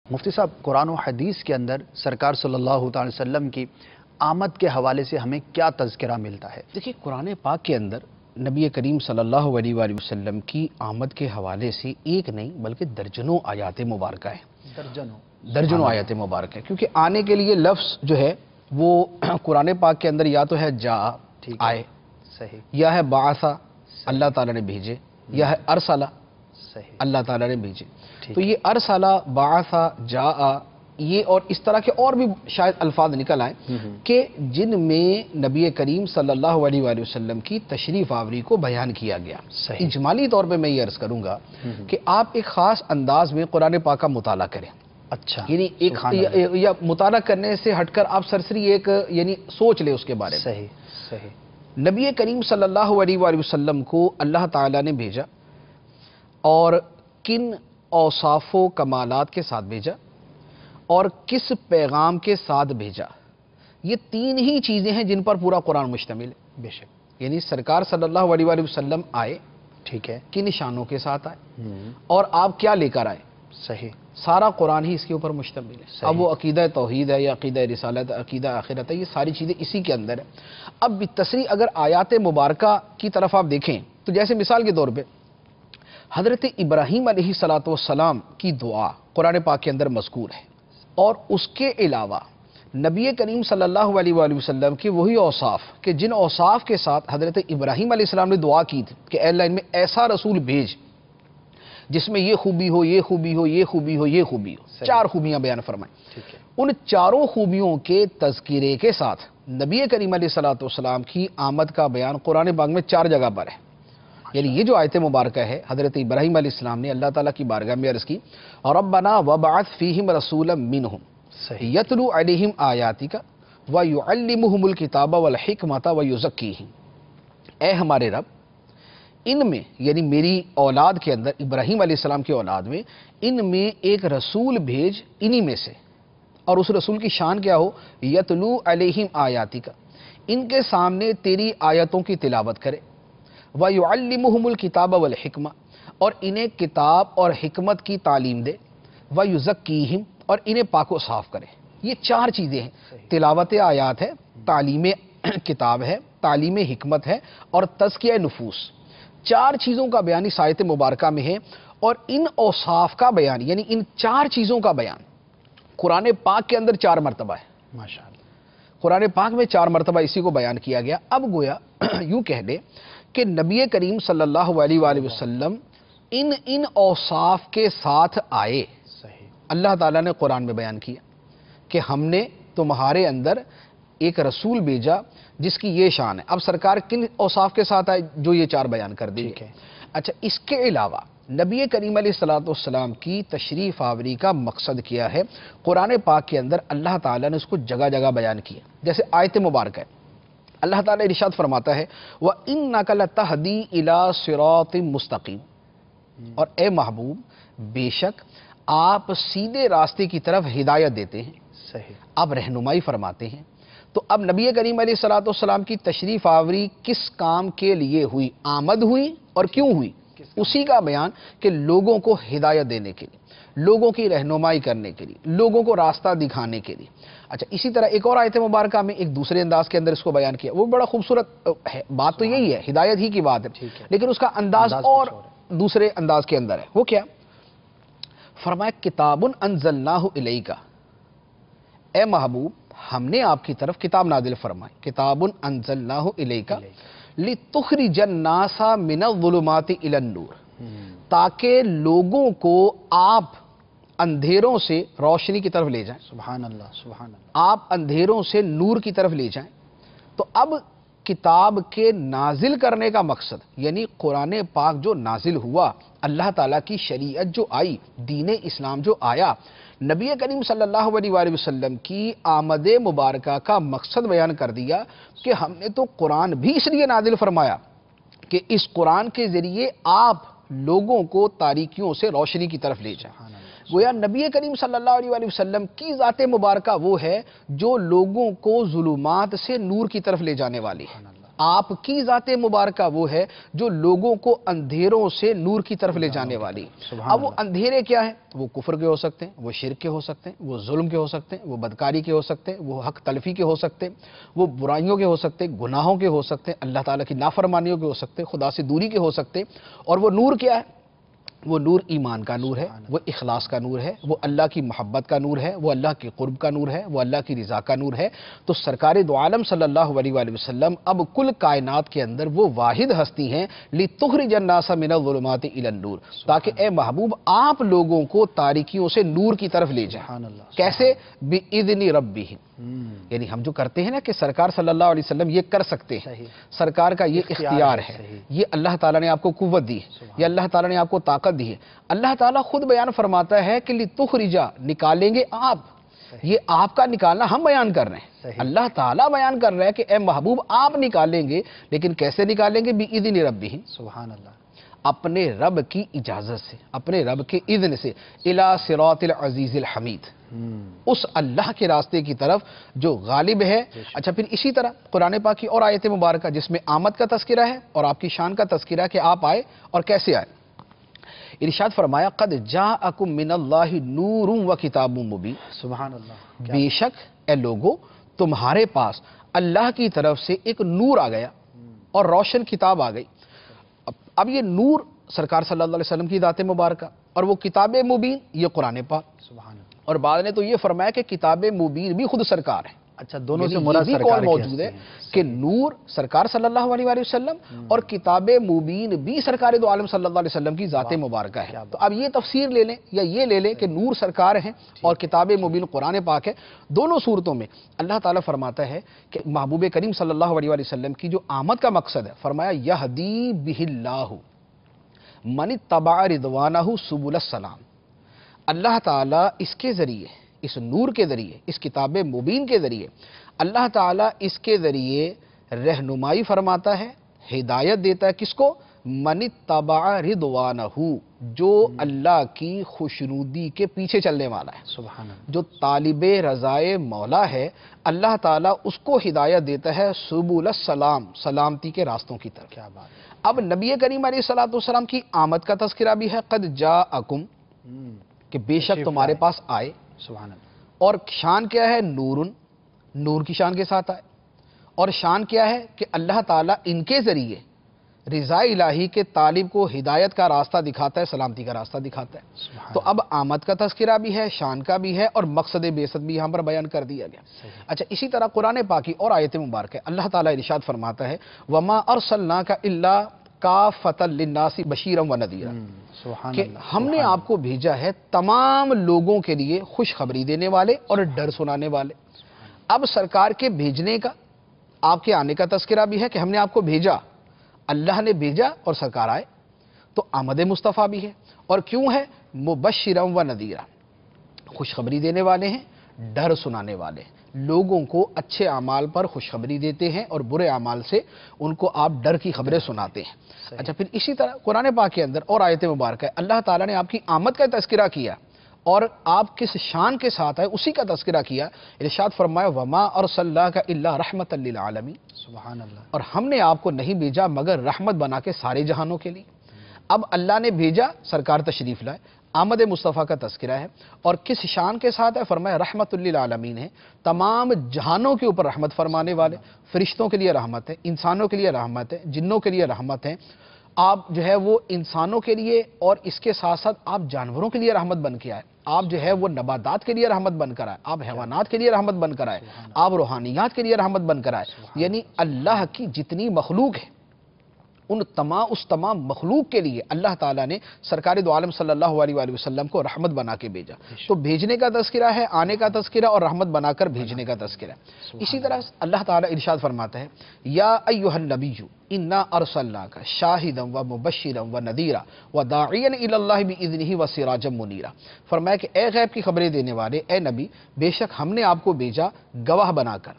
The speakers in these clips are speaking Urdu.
مفتی صاحب، قرآن و حدیث کے اندر سرکار صلی اللہ تعالی وسلم کی آمد کے حوالے سے ہمیں کیا تذکرہ ملتا ہے؟ دیکھیے، قرآن پاک کے اندر نبی کریم صلی اللہ علیہ وآلہ وسلم کی آمد کے حوالے سے ایک نہیں بلکہ درجنوں آیات مبارکہ ہیں۔ درجنوں آیات مبارکہ ہیں، کیونکہ آنے کے لیے لفظ جو ہے وہ قرآن پاک کے اندر یا تو ہے جا آئے، صحیح، یا ہے بعثا اللہ تعالیٰ نے بھیجے، یا ہے ارسلہ صحیح، اللہ تعالیٰ نے بھیجے۔ تو یہ ارسلہ، بعثا، جاء، یہ اور اس طرح کے اور بھی شاید الفاظ نکل آئیں کہ جن میں نبی کریم صلی اللہ علیہ وآلہ وسلم کی تشریف آوری کو بیان کیا گیا۔ اجمالی طور پہ میں یہ عرض کروں گا کہ آپ ایک خاص انداز میں قرآن پاک کا مطالعہ کریں۔ اچھا، یعنی ایک یا مطالعہ کرنے سے ہٹ کر آپ سرسری ایک یعنی سوچ لیں اس کے بارے میں۔ صحیح، صحیح۔ نبی کریم صلی اللہ علیہ وآلہ وسلم کو اللہ تعالیٰ نے بھیجا، اور کن اوصاف و کمالات کے ساتھ بھیجا اور کس پیغام کے ساتھ بھیجا، یہ تین ہی چیزیں ہیں جن پر پورا قرآن مشتمل ہے۔ بے شک، یعنی سرکار صلی اللہ علیہ وآلہ وسلم آئے، ٹھیک ہے، کن نشانوں کے ساتھ آئے، اور آپ کیا لے کر آئے، صحیح، سارا قرآن ہی اس کے اوپر مشتمل ہے۔ اب وہ عقیدہ توحید ہے یا عقیدہ رسالت، عقیدہ آخرت ہے، یہ ساری چیزیں اسی کے اندر ہیں۔ اب بالتصریح اگر آیات مبارکہ کی طرف آپ دیکھیں تو جیسے مثال کے طور پہ حضرت ابراہیم علیہ السلام کی دعا قرآن پاک کے اندر مذکور ہے، اور اس کے علاوہ نبی کریم صلی اللہ علیہ وآلہ وسلم کی وہی اوصاف کہ جن اوصاف کے ساتھ حضرت ابراہیم علیہ السلام نے دعا کی تھی کہ اے اللہ ان میں ایسا رسول بھیج جس میں یہ خوبی ہو، یہ خوبی ہو، یہ خوبی ہو، یہ خوبی ہو، چار خوبیاں بیان فرمائیں۔ ان چاروں خوبیوں کے تذکرے کے ساتھ نبی کریم علیہ السلام کی آمد کا بیان قرآن پاک میں 4 جگہ پر ہے۔ یعنی یہ جو آیت مبارکہ ہے، حضرت ابراہیم علیہ السلام نے اللہ تعالیٰ کی بارگاہ میں عرض کی، ربنا وبعث فیہم رسولا منہم یتلو علیہم آیاتک ویعلمہم الکتاب والحکمت ویزکیہم۔ اے ہمارے رب، ان میں یعنی میری اولاد کے اندر، ابراہیم علیہ السلام کی اولاد میں، ان میں ایک رسول بھیج انہی میں سے، اور اس رسول کی شان کیا ہو، یتلو علیہم آیاتک، ان کے سامنے تیری آیتوں کی تلاوت کرے، وَيُعَلِّمُهُمُ الْكِتَابَ وَالْحِكْمَةَ، اور انہیں کتاب اور حکمت کی تعلیم دے، وَيُزَكِّيهِمْ، اور انہیں پاک و صاف کرے۔ یہ 4 چیزیں ہیں، تلاوت آیات ہے، تعلیم کتاب ہے، تعلیم حکمت ہے، اور تزکیہ نفوس۔ 4 چیزوں کا بیان اس آیت مبارکہ میں ہے، اور ان اوصاف کا بیان یعنی ان 4 چیزوں کا بیان قرآن پاک کے اندر 4 مرتبہ ہے۔ ماشاءاللہ، قرآن پاک میں 4 مرتبہ اسی کو بیان کیا گیا۔ اب گویا یوں کہہ دیں کہ نبی کریم صلی اللہ علیہ وآلہ وسلم ان اوصاف کے ساتھ آئے۔ صحیح، اللہ تعالیٰ نے قرآن میں بیان کیا کہ ہم نے تمہارے اندر ایک رسول بھیجا جس کی یہ شان ہے۔ اب سرکار کن اوصاف کے ساتھ آئے جو یہ 4 بیان کر دی ٹھیک ہے۔ اچھا، اس کے علاوہ نبی کریم علیہ السلام کی تشریف آوری کا مقصد کیا ہے، قرآن پاک کے اندر اللہ تعالیٰ نے اس کو جگہ جگہ بیان کیا۔ جیسے آیت مبارکہ ہے، اللہ تعالیٰ ارشاد فرماتا ہے وَإِنَّكَ لَتَهْدِي إِلَىٰ صِرَاطٍ مُسْتَقِيمٍ، اور اے محبوب، بے شک آپ سیدھے راستے کی طرف ہدایت دیتے ہیں، صحیح، آپ رہنمائی فرماتے ہیں۔ تو اب نبی کریم علیہ السلام کی تشریف آوری کس کام کے لیے ہوئی، آمد ہوئی اور کیوں ہوئی، اسی کا بیان کہ لوگوں کو ہدایت دینے کے لیے، لوگوں کی رہنمائی کرنے کے لیے، لوگوں کو راستہ دکھانے کے لیے۔ اچھا، اسی طرح ایک اور آیت مبارکہ میں ایک دوسرے انداز کے اندر اس کو بیان کیا، وہ بڑا خوبصورت ہے، بات تو یہی ہے، ہدایت ہی کی بات ہے، لیکن اس کا انداز اور دوسرے انداز کے اندر ہے۔ وہ کیا؟ فرمایا کتاب انزلناہ الیک، اے محبوب ہم نے آپ کی طرف کتاب نازل فرمائی، کتاب انزلناہ الیک لتخرج الناس من الظلمات الی النور، تاکہ لوگوں کو آپ اندھیروں سے روشنی کی طرف لے جائیں۔ سبحان اللہ، سبحان اللہ، آپ اندھیروں سے نور کی طرف لے جائیں۔ تو اب کتاب کے نازل کرنے کا مقصد یعنی قرآن پاک جو نازل ہوا، اللہ تعالیٰ کی شریعت جو آئی، دین اسلام جو آیا، نبی کریم صلی اللہ علیہ وآلہ وسلم کی آمد مبارکہ کا مقصد بیان کر دیا کہ ہم نے تو قرآن بھی اس لیے نازل فرمایا کہ اس قرآن کے ذریعے آپ لوگوں کو تاریکیوں سے روشنی کی طرف لے جائیں۔ گویا نبی کریم صلی اللہ علیہ وآلہ وسلم کی ذات مبارکہ وہ ہے جو لوگوں کو ظلمات سے نور کی طرف لے جانے والی ہے۔ آپ کی ذات مبارکہ وہ ہے جو لوگوں کو اندھیروں سے نور کی طرف لے جانے والی۔ اب وہ اندھیرے کیا ہیں؟ وہ کفر کے ہو سکتے ہیں، وہ شرک کے ہو سکتے ہیں، وہ ظلم کے ہو سکتے ہیں، وہ بدکاری کے ہو سکتے ہیں، وہ حق تلفی کے ہو سکتے ہیں، وہ برائیوں کے ہو سکتے ہیں، گناہوں کے ہو سکتے ہیں، اللہ تعالیٰ کی نافرمانیوں کے ہو سکتے ہیں، خدا سے دوری کے ہو سکتے ہیں۔ اور وہ نور کیا ہے؟ وہ نور ایمان کا نور ہے، وہ اخلاص کا نور ہے، وہ اللہ کی محبت کا نور ہے، وہ اللہ کے قرب کا نور ہے، وہ اللہ کی رضا کا نور ہے۔ تو سرکار دو عالم صلی اللہ علیہ وآلہ وسلم اب کل کائنات کے اندر وہ واحد ہستی ہیں لِتُخْرِجَ النَّاسَ مِنَ الظُّلُمَاتِ إِلَى النُّورِ، تاکہ اے محبوب آپ لوگوں کو تاریکیوں سے نور کی طرف لے جائیں۔ کیسے؟ بِإِذْنِ رَبِّهِمْ، یعنی ہم جو کرتے ہیں نا کہ سرکار صلی اللہ علیہ وسلم یہ کر سکتے ہیں، سرکار کا یہ اختیار ہے، یہ اللہ تعالیٰ نے آپ کو قوت دی ہے، یہ اللہ تعالیٰ نے آپ کو طاقت دی ہے۔ اللہ تعالیٰ خود بیان فرماتا ہے کہ لِتُخْرِجَ، نکالیں گے آپ، یہ آپ کا نکالنا ہم بیان کر رہے ہیں، اللہ تعالیٰ بیان کر رہا ہے کہ اے محبوب آپ نکالیں گے، لیکن کیسے نکالیں گے؟ بِإِذْنِ رَبِّهِمْ، سبحان اللہ، اپنے رب کی اجازت سے، اپنے رب کے اذن سے، اِلَى صِرَاطِ الْعَزِيزِ الْحَمِيدِ، اس اللہ کے راستے کی طرف جو غالب ہے۔ اچھا پھر اسی طرح قرآن پاک کی اور آیت مبارکہ جس میں آمد کا تذکرہ ہے اور آپ کی شان کا تذکرہ ہے کہ آپ آئے اور کیسے آئے۔ ارشاد فرمایا قد جاءکم من اللہ نور و کتاب مبین، سبحان اللہ، بے شک اے لوگو تمہارے پاس اللہ کی طرف سے ایک نور آ گیا اور روشن کتاب آ گئی۔ اب یہ نور سرکار صلی اللہ علیہ وسلم کی ذات مبارکہ اور وہ کتاب مبین یہ قرآن پاک، سبحان اللہ۔ اور بعد نے تو یہ فرمایا کہ کتاب مبین بھی خود سرکار ہے۔ اچھا، دونوں سے یعنی مراد یہ بھی سرکار قول کی موجود ہے ہستی کہ نور سرکار صلی اللہ علیہ وآلہ وسلم اور کتاب مبین بھی سرکار دو عالم صلی اللہ علیہ وسلم کی ذات مبارکہ ہے۔ تو اب یہ تفسیر لے لیں یا یہ لے لیں کہ نور سرکار ہیں اور کتاب مبین قرآن پاک ہے۔ دونوں صورتوں میں اللہ تعالیٰ فرماتا ہے کہ محبوب کریم صلی اللہ علیہ وآلہ وسلم کی جو آمد کا مقصد ہے، فرمایا یہدی بہ اللہ من اتبع رضوانہ سبل السلام، اللہ تعالیٰ اس کے ذریعے، اس نور کے ذریعے، اس کتاب مبین کے ذریعے اللہ تعالیٰ اس کے ذریعے رہنمائی فرماتا ہے، ہدایت دیتا ہے کس کو؟ من اتبع رضوانہ، جو اللہ کی خوشنودی کے پیچھے چلنے والا ہے، سبحان اللہ، جو طالب رضائے مولا ہے، اللہ تعالیٰ اس کو ہدایت دیتا ہے سبل السلام، سلامتی کے راستوں کی طرف۔ کیا بات ہے، اب نبی کریم علیہ الصلوۃ والسلام کی آمد کا تذکرہ بھی ہے، قد جاءکم، کہ بے شک تمہارے پاس آئے، سبحان اللہ، اور شان کیا ہے؟ نورن، نور کی شان کے ساتھ آئے، اور شان کیا ہے کہ اللہ تعالیٰ ان کے ذریعے رضا الہی کے طالب کو ہدایت کا راستہ دکھاتا ہے، سلامتی کا راستہ دکھاتا ہے۔ تو اب آمد کا تذکرہ بھی ہے، شان کا بھی ہے، اور مقصد بعثت بھی یہاں پر بیان کر دیا گیا۔ اچھا اسی طرح قرآن پاک کی اور آیت مبارک ہے، اللہ تعالیٰ ارشاد فرماتا ہے وَمَا أَرْسَلْنَاكَ إِلَّا كَافَةً لِلنَّاسِ بَشِيرًا وَنَذِيرًا، سبحان کہ اللہ، ہم نے آپ کو بھیجا ہے تمام لوگوں کے لیے خوشخبری دینے والے اور ڈر سنانے والے۔ اب سرکار کے بھیجنے کا، آپ کے آنے کا تذکرہ بھی ہے کہ ہم نے آپ کو بھیجا، اللہ نے بھیجا اور سرکار آئے، تو آمد مصطفیٰ بھی ہے۔ اور کیوں ہے؟ مبشرا و نذیرا، خوشخبری دینے والے ہیں، ڈر سنانے والے ہیں، لوگوں کو اچھے اعمال پر خوشخبری دیتے ہیں اور برے اعمال سے ان کو آپ ڈر کی خبریں سناتے ہیں۔ اچھا پھر اسی طرح قرآن پاک کے اندر اور آیت مبارکہ ہے، اللہ تعالیٰ نے آپ کی آمد کا تذکرہ کیا اور آپ کس شان کے ساتھ آئے اسی کا تذکرہ کیا۔ ارشاد فرمایا وما ارسلناک الا رحمۃ للعالمین، سبحان اللہ، اور ہم نے آپ کو نہیں بھیجا مگر رحمت بنا کے سارے جہانوں کے لیے۔ اب اللہ نے بھیجا، سرکار تشریف لائے، آمد مصطفیٰ کا تذکرہ ہے، اور کس شان کے ساتھ ہے؟ فرمایا رحمت للعالمین ہے، تمام جہانوں کے اوپر رحمت فرمانے والے، فرشتوں کے لیے رحمت ہے، انسانوں کے لیے رحمت ہے، جنوں کے لیے رحمت ہے۔ آپ جو ہے وہ انسانوں کے لیے اور اس کے ساتھ ساتھ آپ جانوروں کے لیے رحمت بن کے آئے، آپ جو ہے وہ نباتات کے لیے رحمت بن کر آئے، آپ حیوانات کے لیے رحمت بن کر آئے، آپ روحانیات کے لیے رحمت بن کر آئے۔ یعنی اللہ کی جتنی مخلوق ہے اس تمام مخلوق کے لیے اللہ تعالیٰ نے سرکار دو عالم صلی اللہ علیہ وآلہ وسلم کو رحمت بنا کے بھیجا۔ تو بھیجنے کا تذکرہ ہے، آنے کا تذکرہ، اور رحمت بنا کر بھیجنے کا تذکرہ۔ اسی طرح اللہ تعالیٰ ارشاد فرماتا ہے یا ایھا النبی انا ارسلناک شاہدا ومبشرا ونذیرا وداعیا الی اللہ باذنہ وسراجا منیرا، فرمایا کہ اے غیب کی خبریں دینے والے، اے نبی، بے شک ہم نے آپ کو بھیجا گواہ بنا کر،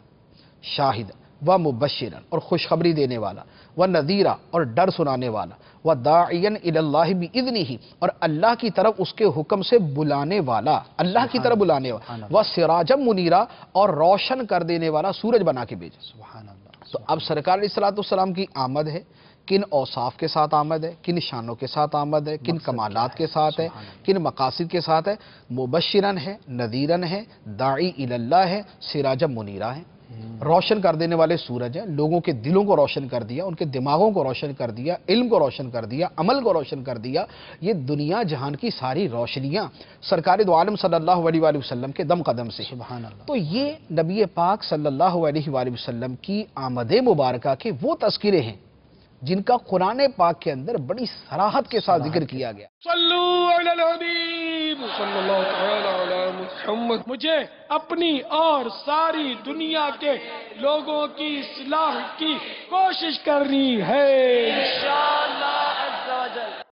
شاہد و مبشرا، اور خوشخبری دینے والا، و نذیرا، اور ڈر سنانے والا، و داعیا الی اللہ باذنہ، اور اللہ کی طرف اس کے حکم سے بلانے والا، اللہ کی طرف بلانے والا، و سراجا منیرا، اور روشن کر دینے والا سورج بنا کے بھیجا۔ سبحان اللہ، تو اب سرکار علیہ الصلوۃ والسلام کی آمد ہے، کن اوصاف کے ساتھ آمد ہے، کن شانوں کے ساتھ آمد ہے، کن کمالات کے ساتھ ہے، کن مقاصد کے ساتھ ہے؟ مبشرن ہے، نذیرن ہے، داعی الی اللہ ہے، سراجا منیرہ ہے، روشن کر دینے والے سورج ہیں، لوگوں کے دلوں کو روشن کر دیا، ان کے دماغوں کو روشن کر دیا، علم کو روشن کر دیا، عمل کو روشن کر دیا۔ یہ دنیا جہان کی ساری روشنیاں سرکار دو عالم صلی اللہ علیہ وآلہ وسلم کے دم قدم سے۔ سبحان اللہ۔ تو یہ نبی پاک صلی اللہ علیہ وآلہ وسلم کی آمد مبارکہ کے وہ تذکرے ہیں جن کا قرآن پاک کے اندر بڑی صراحت کے ساتھ ذکر کیا گیا۔ صلو علی الحبیب صلی اللہ تعالی علی محمد۔ مجھے اپنی اور ساری دنیا کے لوگوں کی اصلاح کی کوشش کرنی ہے۔